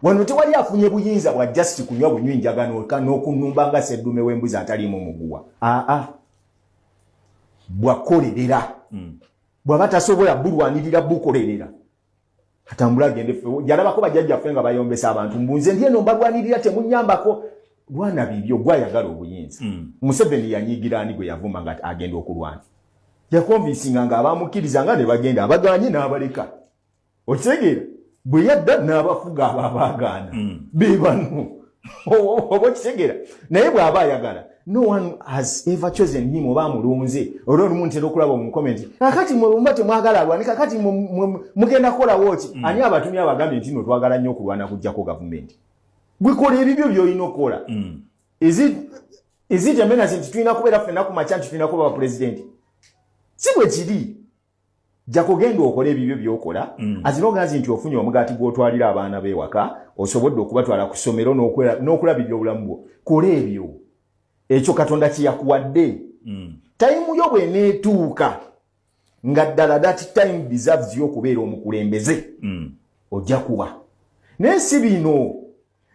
wano tewali afunye buyinza bwa just kunywa bunyinjagano n'okunumba nga seddume w'embuzi ataliimu muguwa. Bwakolerera. Bw'aba tasobola bulwanirira bukolerera. Atambula agende jalabako bajjajjaffe nga bayombesa abantu mbunze ndieno mbalwanirira temunyambako lwana bibyo gwayagala obuyinza. Museveni yanyigira ani gwe yavuma nga agenda okulwana. Yakonvinsinga nga abamukiriza nga ne bagenda abaganye n'abaleka. Okitegeera bwe yadda n'abafuga ababagaana bebano oba okitegeera naye bw'aba ayagala. No one has ever chosen him oba mulunze olwo olumu ntera okulaba mu comment kakati mwe temwagala alwani kakati mugenda kola woki ani abatumya abagambye nti no twagala nnyo okulwana kujjako gavumenti gwikola ebibyo by'olina okukola. Is it a menace nti tulina kubeera ffenna ku makya nti tulina kuba president? Si bwe kiri. Jja kugenda okola ebibyo by'okola as long as nti ofunye omugaati gw'otwalira abaana b'ewaka osobodde okubatwala ku ssomero n'okulabirira obulamu bwo. Kola ebyo. Ekyo Katonda kye yakuwadde. Time yo bw'eneetuuka nga ddala that time deserves yo okubeera omukulembeze. Ojja kuba. Naye si bino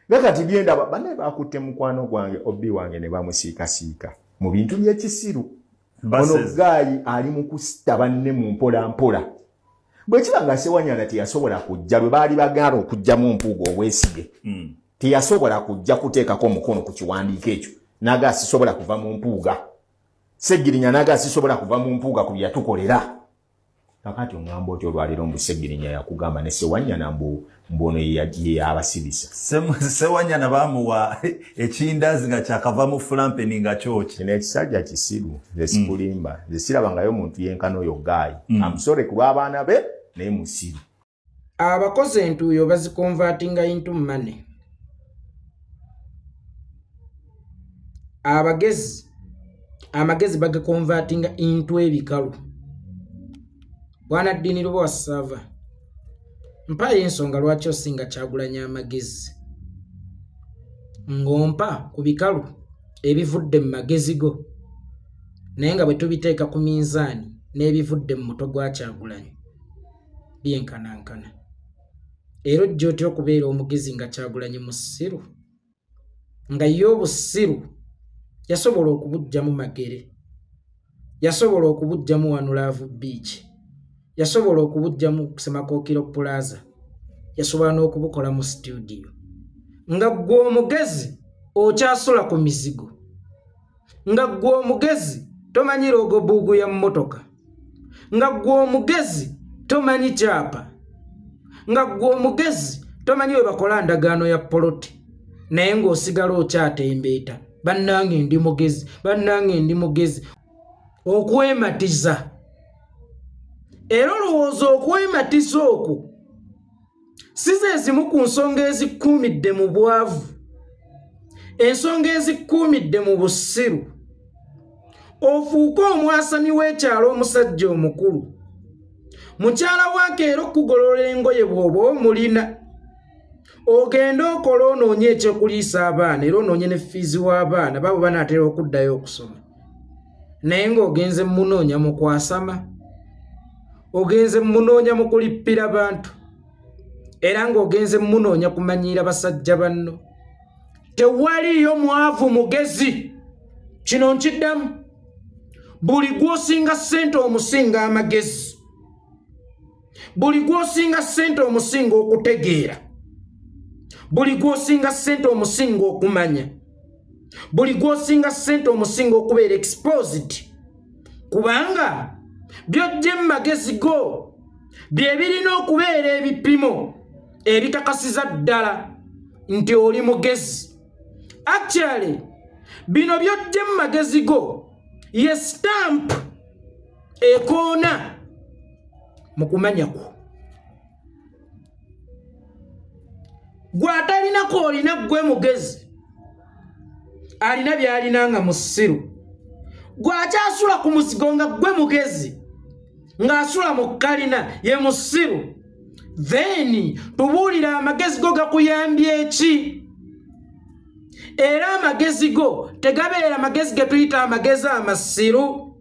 nga kati byenda banne baakutte mukwano gwange obbi wange ne bamusiikasiika mu bintu by'ekisiru. Ono gaayi ali mu kusita banne mu mpola mpola. Bwe kiba nga Sewanyana teyasobola kujja lwe baali bagala okujja mu mpuuga obwesige. Teyasobola kujja kuteekako omukono ku kiwandiiko ekyo. Naga sisobola kuva mu mpuuga. Seggirinya naga sisobola kuva mu mpuuga ku byatukolera. Kakati omwambo otyo olwaliro mbu Seggirinya yakugamba ne Sewanyana mbono ye abasibisa. Sewanyana bamuwa ekindazi nga kyakava mu flampeni nga kyoki. Kino ekisajja kisiru zesikulimba. Zesirabangayo omuntu yenkano oyo gaayi. Amusore ku lw'abaana be naye musiru. Abakozi entuuyo bazikonvatinga into money. Amagezi bagakonvatinga into ebikalu. Bwana Ddini Lubowa Sava. Mpa ensonga lwaki osinga Kyagulanyi amagezi. Ngompa ku bikalu ebivudde mu magezi go. Naye nga bwe tubiteeka ku minzaani n'ebivudde mu mutwe gwa Kyagulanyi. Byenkanankana. Era ojja otya okubeera omugezi nga Kyagulanyi musiru. Nga ye obusiru yasobola okubujjamu Magere. Yasobola okubujjamu wano Love Beach. Yasobola okubujjamu Semakookiro Plaza. Yasobola n'okubukola mu studio. Nga gwe omugezi okyasula ku mizigo. Nga gwe omugezi tomanyi logo buugu ya mmotoka. Nga gwe omugezi tomanyi kyapa. Nga gwe omugezi tomanyi we bakola ndagaano ya poloti. Naye ng'osigala okyatembeeta. Bannange ndi mugezi, bannange ndi mugezi. Okwematiza. Era olowooza okwematiza okwo size ezimu ku nsonga ezikuumidde mu bwavu. Ensonga ezikuumidde mu busiru. Ofuuka omwasami w'ekyalo omusajja omukulu. Mukyala wankeera okugololera engoye bw'oba omulina. Ogenda okola onoonye ekyokuliisa abaana era onoonye ne fiizi w'abaana babo banaatera okuddayo okusoma. Naye ng'ogenze munoonya mu kwasama. Ogenze munoonya mu kulippira bantu. Era ng'ogenze munoonya kumanyiira basajja banno. Tewaliyo mwavu mugezi. Kino nkiddamu. Buli gw'osinga ssente omusinga amagezi. Buli gw'osinga ssente omusinga okutegeera. Buli gw'osinga ssente omusinga okumanya. Buli gw'osinga ssente omusinga okubeera exposed. Kubanga by'ojje mu magezi go bye birina okubeera ebipimo ebikakasiza ddala nti oli mugezi. Actually bino by'ojje mu magezi go ye stamp ekoona mu kumanya kwo. Gwe atalinako olina gwe mugezi alina by'alinanga mu ssiru. Gwe akyasula ku musigo nga gwe mugezi ng'asula mu kalina ye musiru. Then tubuulira amagezi go gakuyambye eki. Era amagezi go tegabeera magezi ge tuyita amagezi amasiru.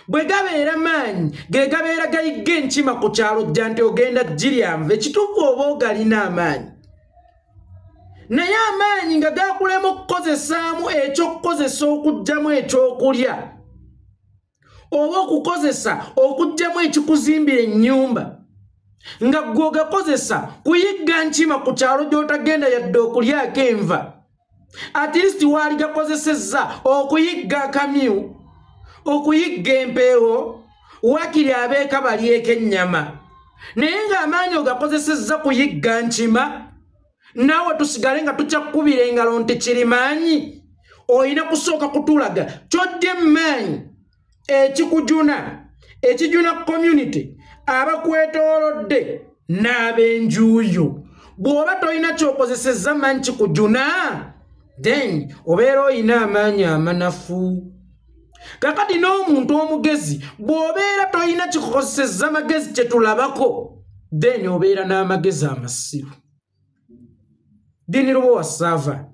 Bwe gabeera maanyi ge gabeera gayigga enkima ku kyalo jja nti ogenda giryanva ekituufu oba ogalina amaanyi. naye amaanyi nga gakulema okukozesaamu ekyokukozesa okugyamu ekyokulya oba okukozesa okugyamu ekikuzimbira ennyumba nga gwe ogakozesa kuyigga nkima ku kyalo gy'otagenda yadde okulyako enva at least waali gakozesezza okuyigga akamyu okuyigga empeewo wakiri abeeka balyeko ennyama naye ng'amaanyi ogakozesezza kuyigga nkima naawe tusigale nga tukyakubira engalo nti kiri maanyi olina kusooka kutulaga kyodde maanyi ekijuna community abakwetoolodde n'ab'enjuuyo bw'oba tolina ky'okozesezza maanyi kikujuna then obeera olina amaanyi amanafu kakati n'omuntu omugezi bw'obeera tolina kikukozesezza magezi kye tulabako then obeera n'amagezi amasiru dinirwa wasaava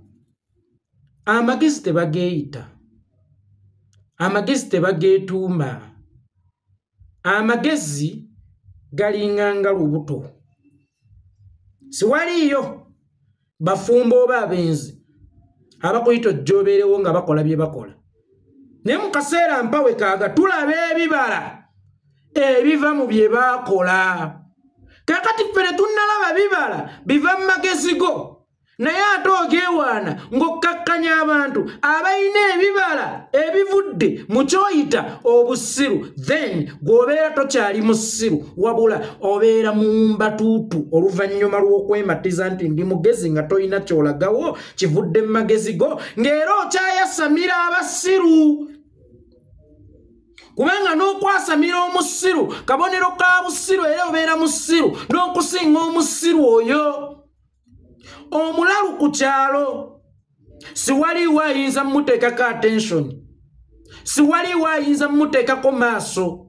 amagezi tebageeyita amagezi tebageetuuma amagezi galinganga lubuto siwaliyo bafumba oba abenzi abakuyita ojjoobeerewo nga bakola bye bakola naye mu kaseera mpawe kaaga tulaba ebibala ebiva mu bye baakola kakati ffene tunnalaba bibala biva mu magezi go naye ate ogeewaana ng'okkakkanya abantu abalina ebibala ebivudde mu kyoyita obusiru then gw'obeera tokyali musiru wabula obeera mu mbatuutu oluvannyuma lw'okwematiza nti ndi mugezi nga tolina kyolagawo kivudde mu magezi go ng'era okyayasamira abasiru kubanga n'okwasamira omusiru kabonero ka busiru era obeera musiru n'okusinga omusiru oyo omulalu ku kyalo siwaliwo ayinza mmuteekako attention siwaliwo ayinza mmuteekako maaso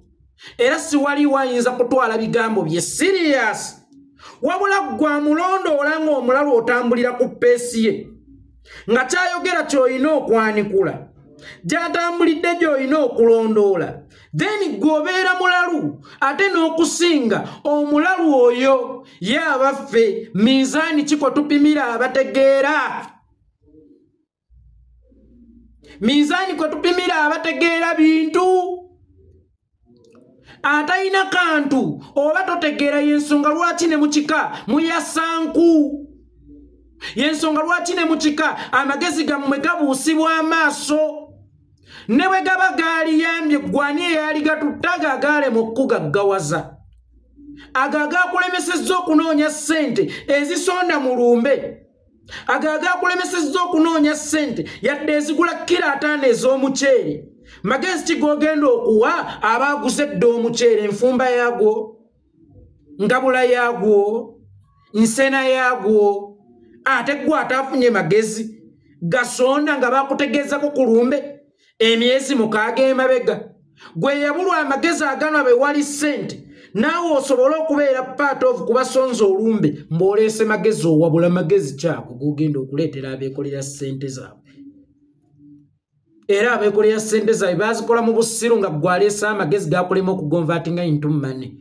era siwaliwo ayinza kutwala bigambo bye serious wabula gwa mulondoola ng'omulalu otambulira ku peesi ye nga kyayogera ky'olina okwanikula gy'atambulidde gy'olina okulondoola then gwobeera mulalu ate n'okusinga omulalu oyo ye abaffe minzaani kiko tupimira abategeera minzaani kwe tupimira abategeera bintu atalina kantu oba totegeera yensonga lwaki ne mukika muyasanku yensonga lwaki ne mukika amagezi gammwe gabuusibwa amaaso ne bwe gaba gaaliyambye gwani eyali gatuttaga agaalema okugaggawaza ago agaakulemesezza okunoonya ssente ezisonda mu lumbe ago agaakulemesezza okunoonya ssente yadde ezigula kira 5 ez'omuceere magezi ki g'ogenda okuwa abaaguze dda omuceere enfumba yaagwo ngabula yaagwo nsena yaagwo ate gwe ataafunye magezi gasonda nga baakutegeezako ku lumbe emyezi 6 emabega gwe yabulwa amagezi agano be wali ssente naawe osobola okubeera part of kubasonza olumbe mb'oleese magezi owabula magezi kyako g'ogenda okuleetera abeekolera ssente zaabwe era abeekolera ssente zaabwe baazikola mu busiru nga gwaleese amagezi gakulema okugonvaatinga into money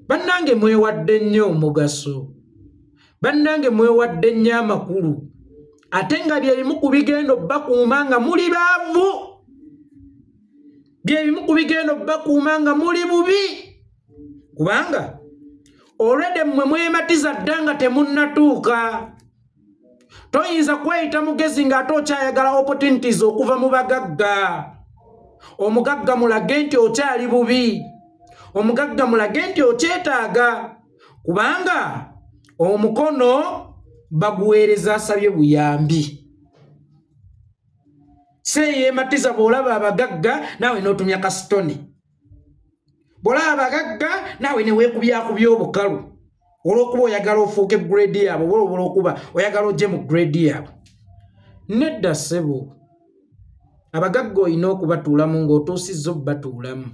bannange mwewadde nnyo omugaso bannange mwewadde nnyo amakulu ate nga byebimu ku bigendo bakuuma nga muli baavu byebimu ku bigendo bakuuma nga muli bubi kubanga olwedde mmwe mwematiza dda nga temunnatuuka toyinza kweyita mugezi ng'ate okyayagala opportunities okuva mu bagagga omugagga mulage nti okyali bubi omugagga mulage nti okyetaaga kubanga omukono baguweereza asabye buyambi seeyematiza bw'olaba abagagga naawe n'otumya kasitone bw'olaba abagagga naawe ne weekubyakubya obukalu olw'okuba oyagala ofuuke grade yaabwe oba olw'okuba oyagala ojje mu grade yaabwe nedda ssebo abagagga olina okubatuulamu ng'otuusizza obbatuulamu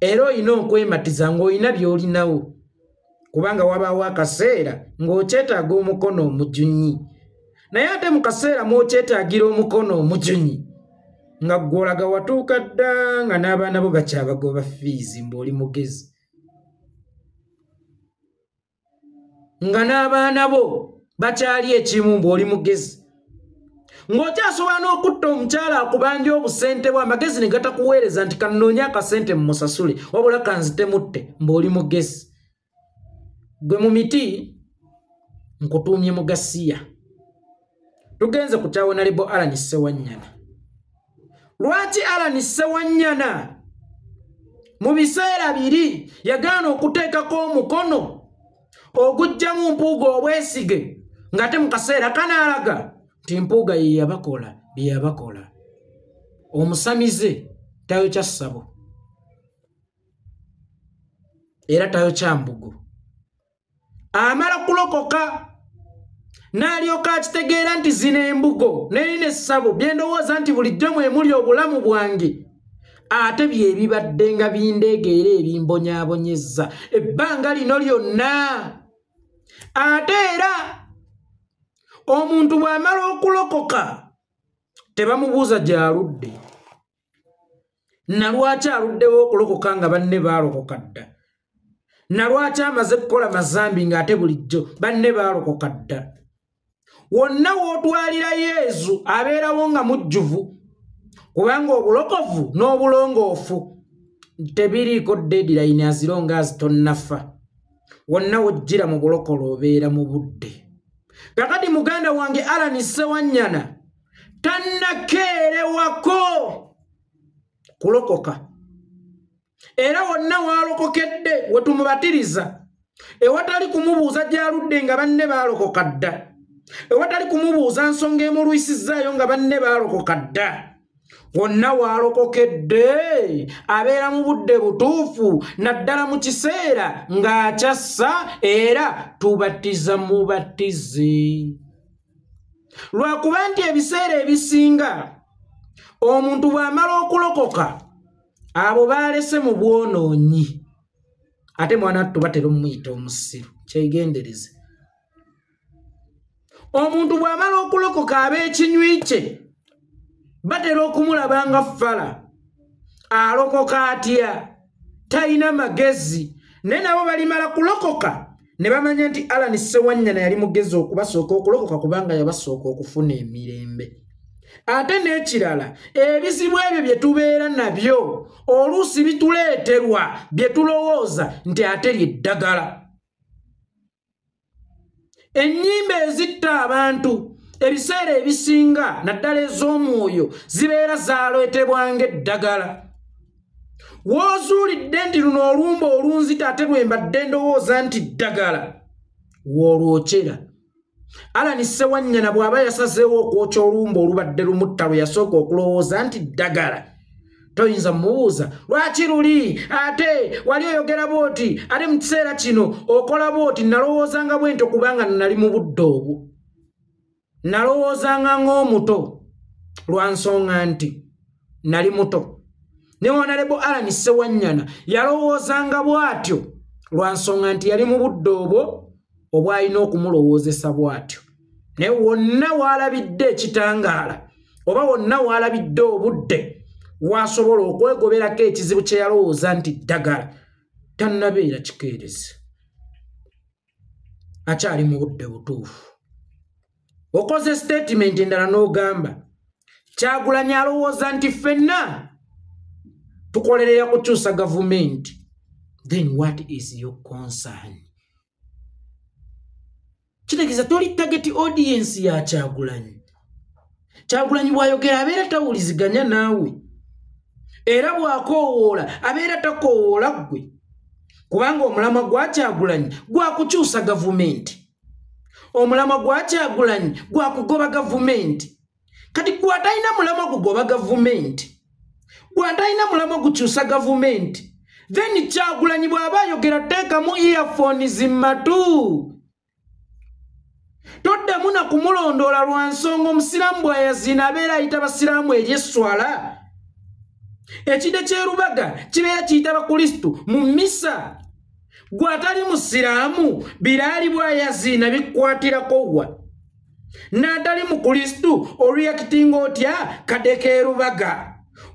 era olina okwematiza ng'olina by'olinawo kubanga wabaawo akaseera ng'okyetaaga omukono omujunyi naye ate mu kaseera mw'okyetaagira omukono omujunyi nga gw'olaga watuuka dda nga n'abaana bo bakyabagoba fiizi mb'oli mugezi nga n'abaana bo bakyali ekimu ng'oli mugezi ng'okyasobola n'okutta omukyala akubanja obusente bwe amagezi ne gatakuweereza nti kanoonya akasente mumusasule wabula kanzitemutte mb'oli mugezi gwe mu miti nkutuumye mugasiya tugenze ku kya Honorable Allan Ssewanyana lwaki Allan Ssewanyana mu biseera biri yagaana okuteekako omukono ogujjamu mpuuga obwesige ng'ate mu kaseera kanaalaga nti mpuuga ye yabakola bye yabakola omusamize tayokya ssabo era tayokya mbugo amala kulokoka n'alyoka akitegeera nti zino embugo n'erina essabo bye ndowooza nti bulijjo mwe muli obulamu bwange ate bye bibadde nga bindeegeera ebimbonyaabonyezza ebbanga lino lyonna ate era omuntu bw'amala okulokoka tebamubuuza gy'aludde nalwaki aluddewo okulokoka nga banne baalokoka dda nalwaki amaze kukola mazambi ng'ate bulijjo banne baalokoka dda wonna w'otwalira Yesu abeerawo nga mujjuvu kubanga obulokovu n'obulongoofu tebiriiko deadline azironga azitonnafa wonna wojjira mu bulokolo obeera mu budde kakati muganda wange Allan Ssewanyana tannakeerewako kulokoka era wonna waalokokedde wetumubatiriza ewatali kumubuuza gy'aludde nga banne baalokoka dda ewatali kumubuuza nsonga emulwisizaayo nga banne baalokoka dda wonna waalokokedde abeera mu budde butuufu naddala mu kiseera ng'akyassa era tubatiza mubatize lwakuba nti ebiseera ebisinga omuntu bw'amala okulokoka abo baalese mu bwonoonyi ate mwana wattu batera omuyita omusiru kyegendereze omuntu bw'amala okulokoka ab'ekinywi kye batera okumulaba nga ffala alokoka atya talina magezi naye nabo balimala kulokoka ne bamanya nti Allan Ssewanyana yali mugezi okubasooka okulokoka kubanga yabasooka okufuna emirembe ate n'ekirala ebizibu ebyo bye tubeera nabyo oluusi bituleeterwa bye tulowooza nti ate lyeddagala ennyimba ezitta abantu ebiseera ebisinga naddala ez'omwoyo zibeera zaaleetebwanga eddagala w'ozuulidde nti luno olumba olunzita ate lwembadde ndowooza nti ddagala w'olwokyera Allan Ssewanyana bw'aba yasazeewo okwokya olumba olubadde lumutta lwe yasooka okulowooza nti ddagala toyinza mmubuuza lwaki luli ate wali oyogera bw'oti ate mu kiseera kino okola bw'oti nalowoozanga bwento kubanga nali mu budde obwo nalowoozanga ng'omuto lwa nsonga nti nali muto ne Honorable Allan Ssewanyana yalowoozanga bw'atyo lwa nsonga nti yali mu budde obwo obwalina okumulowoozesa bw'atyo naye wonna waalabidde ekitangaala oba wonna waalabidde obudde wasobola okwegoberako ekizibu kye yalowooza nti ddagala tannabeera kikeerezi akyali mu budde butuufu okoze statement endala n'ogamba Kyagulanyi alowooza nti ffenna tukolerera kukyusa gavumenti then what is your concern kitegeeza toli target audience ya Kyagulanyi Kyagulanyi bw'ayogera abeera tawuliziganya naawe era bw'akoowoola abeera takoowoola ggwe kubanga omulamwa gwa Kyagulanyi gwa kukyusa gavumenti omulamwa gwa Kyagulanyi gwa kugoba gavumenti kati gwe atalina mulamwa gugoba gavumenti gwe atalina mulamwa gukyusa gavumenti then Kyagulanyi bw'aba ayogera teekamu earphones matu toddamu na kumulondoola lwa nsonga omusiraamu bw'ayaziina abeera ayita basiraamu ery'esswala ekide ky'erubaga kibeera kiyita bakristu mu mmisa gwe atali musiraamu biraali bw'ayaziina bikwatirako wa n'atali mu kristu oluyakitinga otya kadde k'erubaga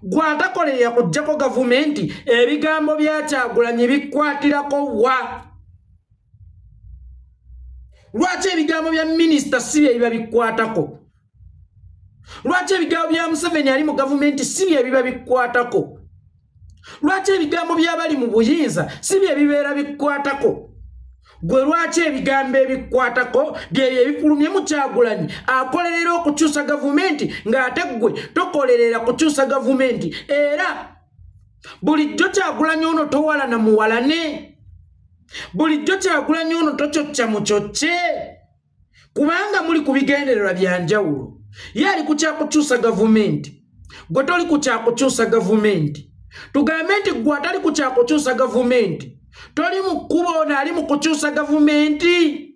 gwe atakolerera kuggyako gavumenti ebigambo bya Kyagulanyi bikwatirako wa Lwaki ebigambo bya minisita si bye biba bikwatako? Lwaki ebigambo bya Museveni ali mu gavumenti si bye biba bikwatako? Lwaki ebigambo by'abali mu buyinza si bye bibeera bikwatako? Gwe lwaki ebigambo ebikwatako bye ebifulumye mu Kyagulanyi akolerera okukyusa gavumenti ng'ate gwe tokolerera kukyusa gavumenti era bulijjo Kyagulanyi ono towala na muwalane? Bulijjo Kyagulanyi ono tokyokya mukyokye? Kubanga muli ku bigendererwa bya njawulo. Ye ali ku kyakukyusa gavumenti, gwe toli ku kyakukyusa gavumenti. Tugambe nti gwe atali ku kyakukyusa gavumenti, toli mu kkubo ono ali mu kukyusa gavumenti.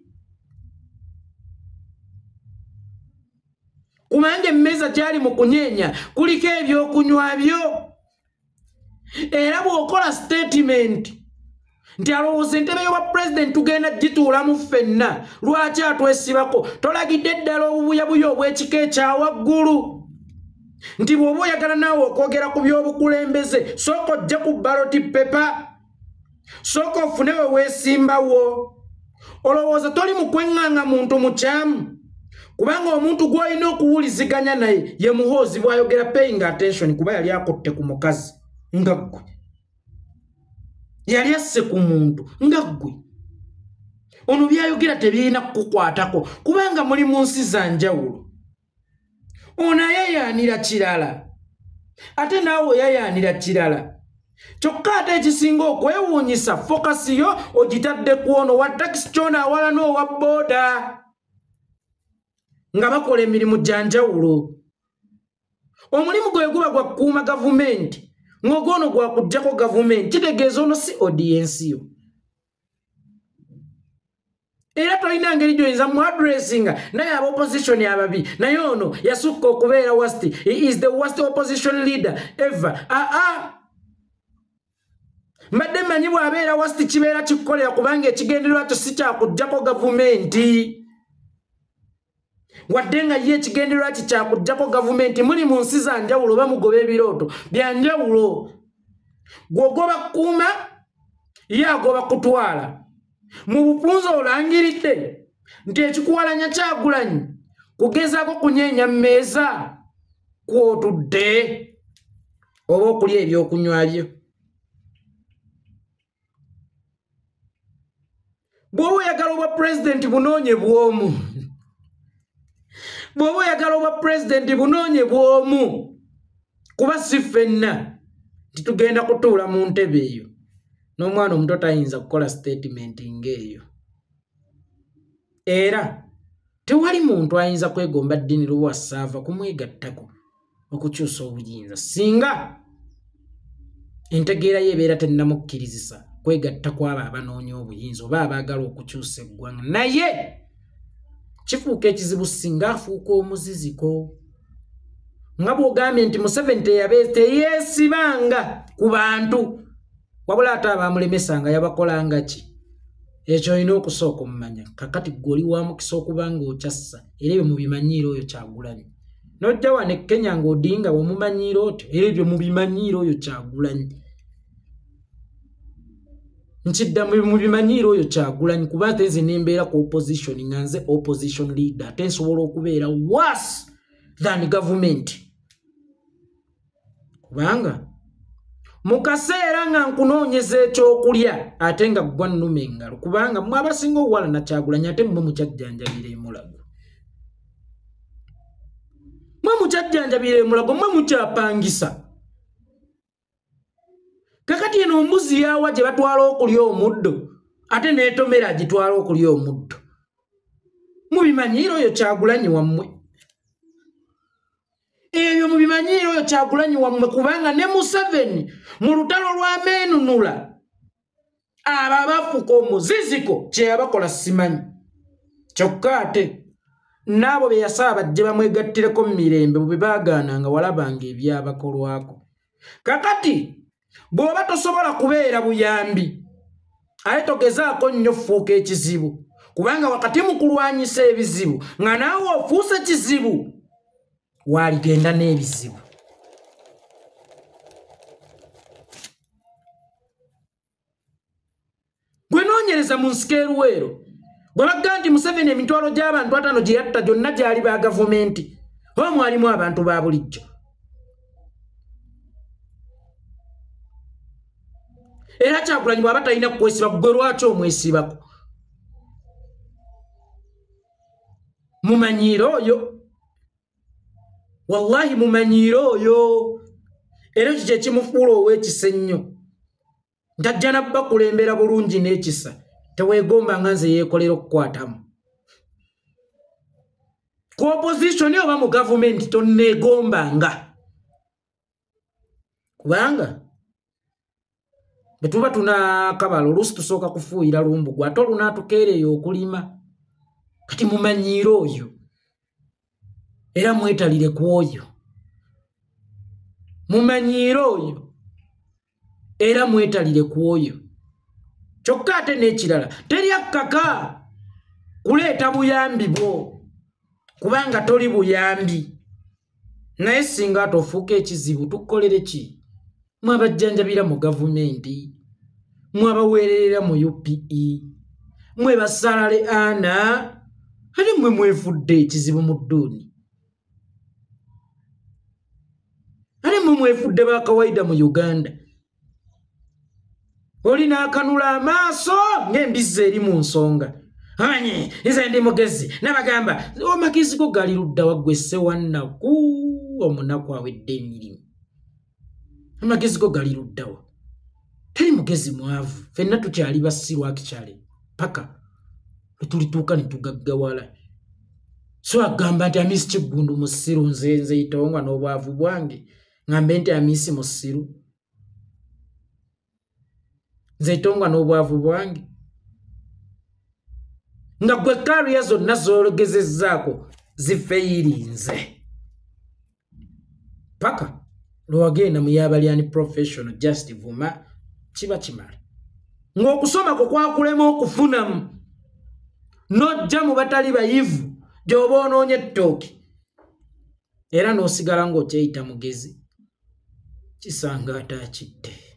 Kubanga emmeza gyali mu kunyeenya kuliko ebyokunywa byo. Era bw'okola statement nti alowooza entebe y'obwa president tugenda gituulamu ffenna, lwaki atwesibako? Tolagidde ddala obubuyabuya obw'ekika ekya waggulu nti bw'oba oyagala naawe okwogera ku by'obukulembeze sooka ojje ku ballot paper, sooka ofune we weesimbawo. Olowooza toli mu kweŋŋanga muntu mukyamu? Kubanga omuntu gw'olina okuwuliziganya naye ye Muhoozi bw'ayogera paying attention, kuba yali akutte ku mukazi nga ggwe, yali asse ku muntu nga ggwe. Ono byayogera tebirina kukukwatako kubanga muli mu nsi za njawulo. Ono ayayaanira kirala ate naawe oyayaanira kirala. Kyokka ate ekisinga okwewuunyisa fokasi yo ogitadde ku ono wa takisi kyona awala n'owa booda nga bakola emirimu gya njawulo. Omulimu gwe guba gwa kukuuma gavumenti, ng'ogwono gwa kuggyako gavumenti, kitegeeza ono si audience yo. Era tolina ngeri gy'oyinza mu addressinga naye aba opposition ababi, naye ono yasukka okubeera worst. He is the worst opposition leader ever. Mbadde mmanyi bw'abeera worst kibeera kikukolera kubanga ekigendererwa kyo si kyakuggyako gavumenti. Wadde nga ye ekigendererwa ki kyakuggyako gavumenti, muli mu nsi za njawulo oba mugoba ebirooto bya njawulo. Gw'ogoba kukuuma, ye agoba kutwala. Mu bupunza olangiridde nti ekikuwalanya Kyagulanyi kugezaako kunyeenya mmeeza kw'otudde oba okulya ebyokunywa byo. Bw'oba oyagala obwa pulezidenti bunoonye bw'omu. Bw'oba oyagala obwa pulezidenti bunoonye bw'omu. Kuba si ffenna titugenda kutuula mu ntebe eyo. N'omwana omuto tayinza kukola statement ng'eyo. Era tewali muntu ayinza kwegomba ddiini lw'assaava kumwegattako okukyusa obuyinza singa entegeera ye ebeera tennamukkirizisa kwegatta kw'abo abanoonya obuyinza oba abaagala okukyusa eggwanga. Naye kifuuka ekizibu singa afuuka omuziziko. Nga bw'ogambye nti Museveni teyeesibanga ku bantu, wabula ate abaamulemesanga yabakolanga ki? Ekyo olina okusooka omumanya. Kakati gw'oli wa mukisa okuba ng'okyassa era ebyo mubimanyiira oyo Kyagulanyi. N'ojja wano e Kenya ng'Odinga wamumanyiira otyo era ebyo mubimanyiira oyo Kyagulanyi. Nkiddamu mubimanyiira oyo Kyagulanyi kuba ate nze nembeera ku opposition nga nze opposition leader ate nsobola okubeera worse than government. Kubanga mu kaseera nga nkunoonyeza ekyokulya ate nga gwa nnuma engalo kubanga mmwe abasinga owala na Kyagulanyi ate mmwe mukyajjanjabira emulago. Mmwe mukyajjanjabira emulago, mmwe mukyapangisa. Kakati eno ombuzi yawa gye batwala okulya omuddo ate n'etomera agitwala okulya omuddo. Mubimanyiira oyo Kyagulanyi wammwe. Ebyo mubimanyiira oyo Kyagulanyi wammwe kubanga ne Museveni mu lutalo lwa Meenunula abo abafuka omuziziko kye yabakola simanyi. Kyokka ate n'abo be yasaba bajje bamwegattireko mu mirembe bwe baagaananga walabanga ebyabakolwako. Kakati bw'oba tosobola kubeera buyambi ate togezaako nnyo fuuka ekizibu kubanga wakati mu kulwanyisa ebizibu nga naawe ofuuse kizibu waaligenda n'ebizibu. Gwe noonyereza mu nsikeeruweero Bwabagamba nti Museveni emitwalo gy'abantu 5 gye yatta gyonna gyali ba gavumenti oba mwalimu abantu ba bulijjo. Era Kyagulanyi bw'aba talina kukwesiba gwe lwaki omwesibako? Mumanyiira oyo. Wallahi mumanyiira oyo. Era kye kimufuula ow'ekisa ennyo. Ntajja nabba kulembera bulungi n'ekisa. Teweegomba nga nze yeekolera okukwatamu. Ku opposition oba mu gavumenti tonneegombanga. Kubanga bwe tuba tunakabala oluusi tusooka kufuuyira Lumbugwe ate olunaatukeereyo okulima. Kati mumanyiira oyo. Era mwetalire ku oyo. Mumanyiira oyo. Era mwetalire ku oyo. Kyokka ate n'ekirala teri akkaka kuleeta buyambi bwo kubanga toli buyambi. Naye singa tofuuka ekizibu tukolere ki? Mwabajjanjabira mu gavumenti, mwabaweerera mu UPE, mwe basalale ana, ate mwe mwefudde ekizibu mu dduuni. Ate mwe mwefudde ba kawaida mu Uganda. Olina akanula amaaso ng'embizzi eri mu nsonga. Anye, nze ndi mugezi, nabagamba, amagezi go gali ludda waggwe ssewannaku omunaku awedde emirimu. Amagezi go gali luddawa. Teri mugezi mwavu. Ffenna tukyali bassiru akikyale. Paka tulituuka ne tugaggawala. So agamba nti Amisi Kiggundu musiru nze yitonga n'obwavu bwange. Ngambe nti Amisi musiru. Nze yitonga n'obwavu bwange. Nga gwe kariya zonna z'ologezezzaako zifeyirinze. Paka lwagenda mu yabalyani professional just vuma kiba kimala. Ng'okusoma kwo kwakulema okufunamu. N'ojja mu batali bayivu gy'oba onoonye ettooki. Era n'osigala ng'okyeyita mugezi. Kisanga ate akidde.